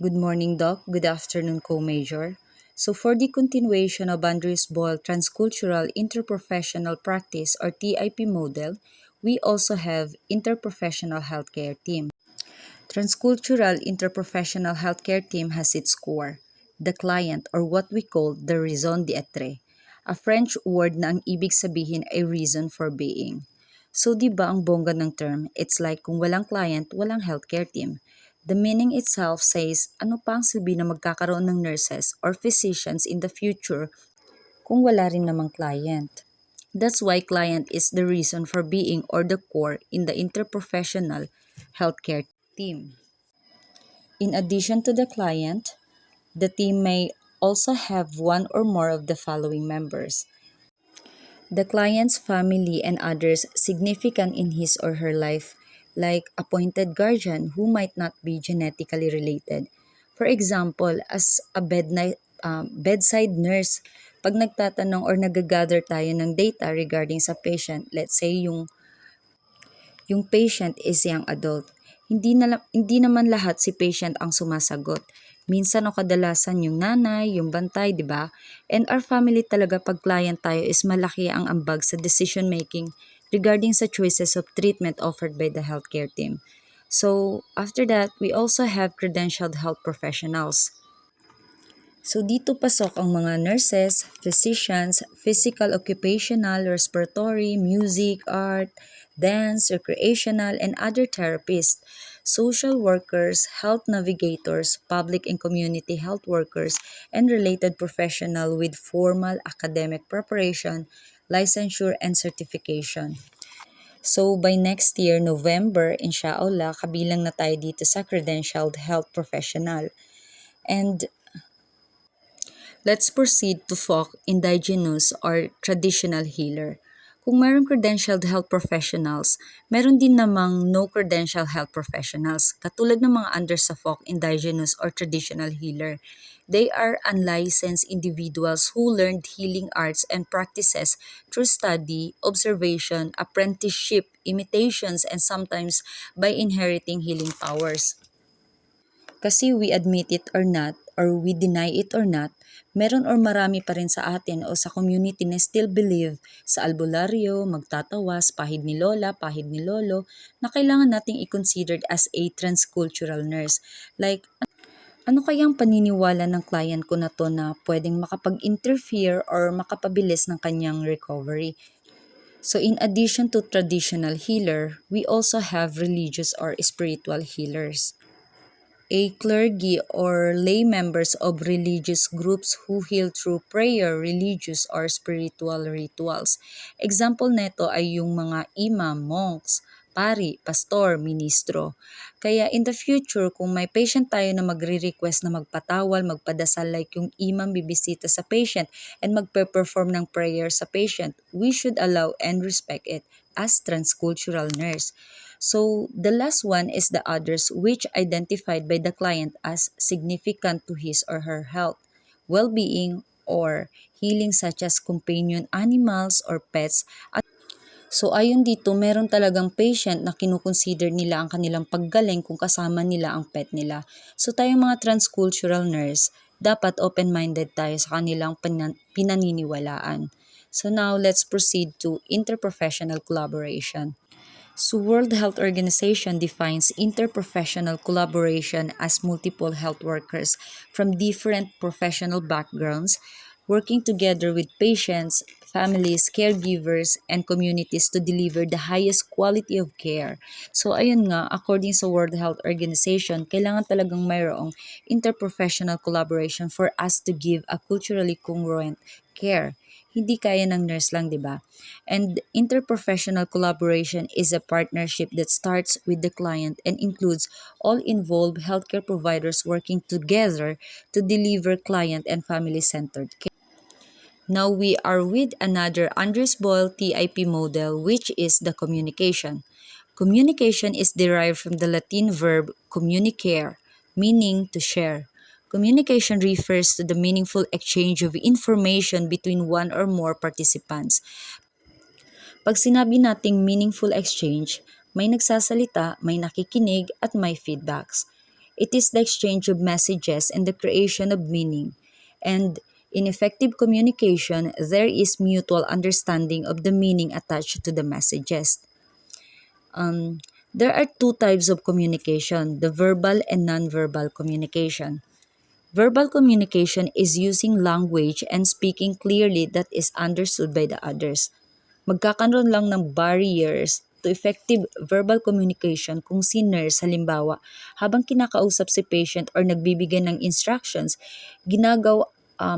Good morning, Doc. Good afternoon, Co-Major. So for the continuation of Andrews Boyle Transcultural Interprofessional Practice or TIP model, we also have Interprofessional Healthcare Team. Transcultural Interprofessional Healthcare Team has its core, the client or what we call the raison d'etre, a French word na ang ibig sabihin ay reason for being. So di ba ang bongga ng term, it's like kung walang client, walang healthcare team. The meaning itself says ano pa ang silbi na magkakaroon ng nurses or physicians in the future kung wala rin namang client. That's why client is the reason for being or the core in the interprofessional healthcare team. In addition to the client, the team may also have one or more of the following members: the client's family and others significant in his or her life, like appointed guardian who might not be genetically related. For example, as a bedside nurse, pag nagtatanong or nagagather tayo ng data regarding sa patient, let's say yung patient is young adult. Hindi naman lahat si patient ang sumasagot. Minsan o kadalasan yung nanay, yung bantay, di ba? And our family talaga pag client tayo is malaki ang ambag sa decision making regarding sa choices of treatment offered by the healthcare team. So, after that, we also have credentialed health professionals. So dito pasok ang mga nurses, physicians, physical, occupational, respiratory, music, art, dance, recreational, and other therapists, social workers, health navigators, public and community health workers, and related professional with formal academic preparation, licensure, and certification. So by next year, November, inshallah, kabilang na tayo dito sa credentialed health professional. And let's proceed to folk indigenous or traditional healer. Kung mayroong credentialed health professionals, meron din namang no credential health professionals, katulad ng mga under sa folk indigenous or traditional healer. They are unlicensed individuals who learned healing arts and practices through study, observation, apprenticeship, imitations, and sometimes by inheriting healing powers. Kasi we admit it or not, or we deny it or not, meron or marami pa rin sa atin o sa community na still believe sa albularyo, magtatawas, pahid ni lola, pahid ni lolo, na kailangan nating i-considered as a transcultural nurse. Like, ano kayang paniniwala ng client ko na to na pwedeng makapag-interfere or makapabilis ng kanyang recovery? So in addition to traditional healer, we also have religious or spiritual healers, a clergy or lay members of religious groups who heal through prayer, religious or spiritual rituals. Example neto ay yung mga imam, monks, pari, pastor, ministro. Kaya in the future, kung may patient tayo na magre-request na magpatawal, magpadasal like yung imam bibisita sa patient and magpe-perform ng prayer sa patient, we should allow and respect it as transcultural nurse. So, the last one is the others which identified by the client as significant to his or her health, well-being, or healing such as companion animals or pets. So ayon dito, meron talagang patient na kinukonsider nila ang kanilang paggaling kung kasama nila ang pet nila. So tayong mga transcultural nurse, dapat open-minded tayo sa kanilang pinaniniwalaan. So now let's proceed to interprofessional collaboration. So World Health Organization defines interprofessional collaboration as multiple health workers from different professional backgrounds working together with patients, families, caregivers, and communities to deliver the highest quality of care. So ayun nga, according sa World Health Organization, kailangan talagang mayroong interprofessional collaboration for us to give a culturally congruent care. Hindi kaya ng nurse lang, di ba? And interprofessional collaboration is a partnership that starts with the client and includes all involved healthcare providers working together to deliver client and family-centered care. Now we are with another Andres Boyle TIP model, which is the communication. Communication is derived from the Latin verb communicare, meaning to share. Communication refers to the meaningful exchange of information between one or more participants. Pag sinabi nating meaningful exchange, may nagsasalita, may nakikinig, at may feedbacks. It is the exchange of messages and the creation of meaning. And in effective communication, there is mutual understanding of the meaning attached to the messages. Um, there are two types of communication, the verbal and nonverbal communication. Verbal communication is using language and speaking clearly that is understood by the others. Magkakaroon lang ng barriers to effective verbal communication kung si nurse halimbawa habang kinakausap si patient or nagbibigay ng instructions,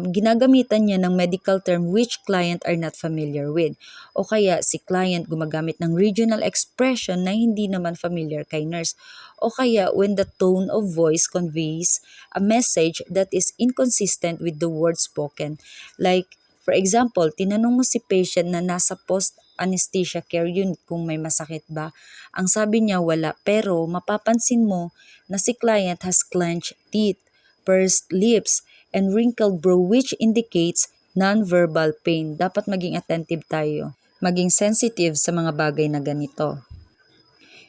ginagamitan niya ng medical term which client are not familiar with. O kaya si client gumagamit ng regional expression na hindi naman familiar kay nurse. O kaya when the tone of voice conveys a message that is inconsistent with the words spoken. Like, for example, tinanong mo si patient na nasa post-anesthesia care unit kung may masakit ba. Ang sabi niya wala, pero mapapansin mo na si client has clenched teeth, pursed lips, and wrinkled brow which indicates non-verbal pain. Dapat maging attentive tayo. Maging sensitive sa mga bagay na ganito.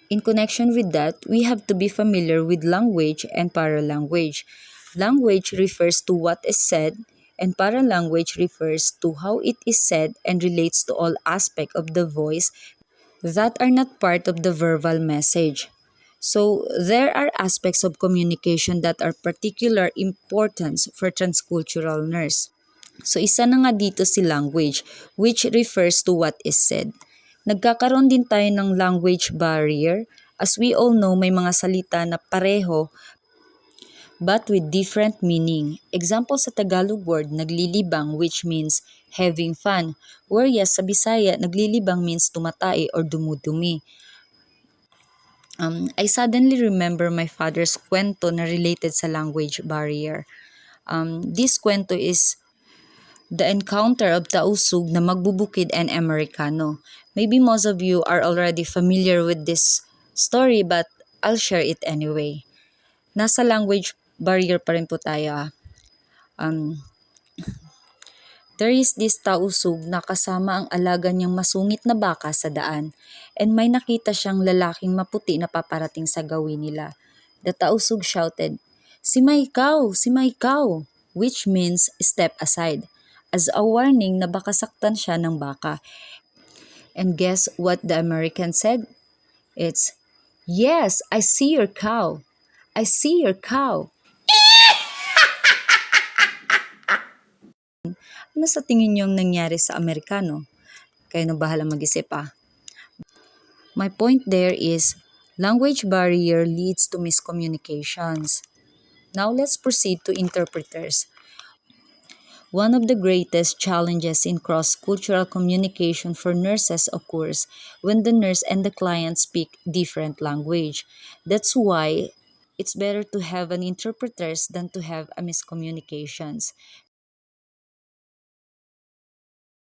In connection with that, we have to be familiar with language and paralanguage. Language refers to what is said, and paralanguage refers to how it is said and relates to all aspects of the voice that are not part of the verbal message. So, there are aspects of communication that are particular importance for transcultural nurse. So isa na nga dito si language, which refers to what is said. Nagkakaroon din tayo ng language barrier. As we all know, may mga salita na pareho but with different meaning. Example sa Tagalog word, naglilibang which means having fun, whereas sa Bisaya, naglilibang means tumatay or dumudumi. I suddenly remember my father's kwento na related sa language barrier. This kwento is the encounter of Tausug na magbubukid and Amerikano. Maybe most of you are already familiar with this story but I'll share it anyway. Nasa language barrier pa rin po tayo. There is this Tausug na kasama ang alaga niyang masungit na baka sa daan and may nakita siyang lalaking maputi na paparating sa gawin nila. The Tausug shouted, "Si Maikaw! Si Maikaw!" which means step aside, as a warning na baka saktan siya ng baka. And guess what the American said? It's, "Yes, I see your cow. I see your cow." Ano sa tingin niyo ang nangyari sa Amerikano? Kayo na bahala mag-isip ah. My point there is, language barrier leads to miscommunications. Now let's proceed to interpreters. One of the greatest challenges in cross-cultural communication for nurses occurs when the nurse and the client speak different language. That's why it's better to have an interpreters than to have a miscommunications.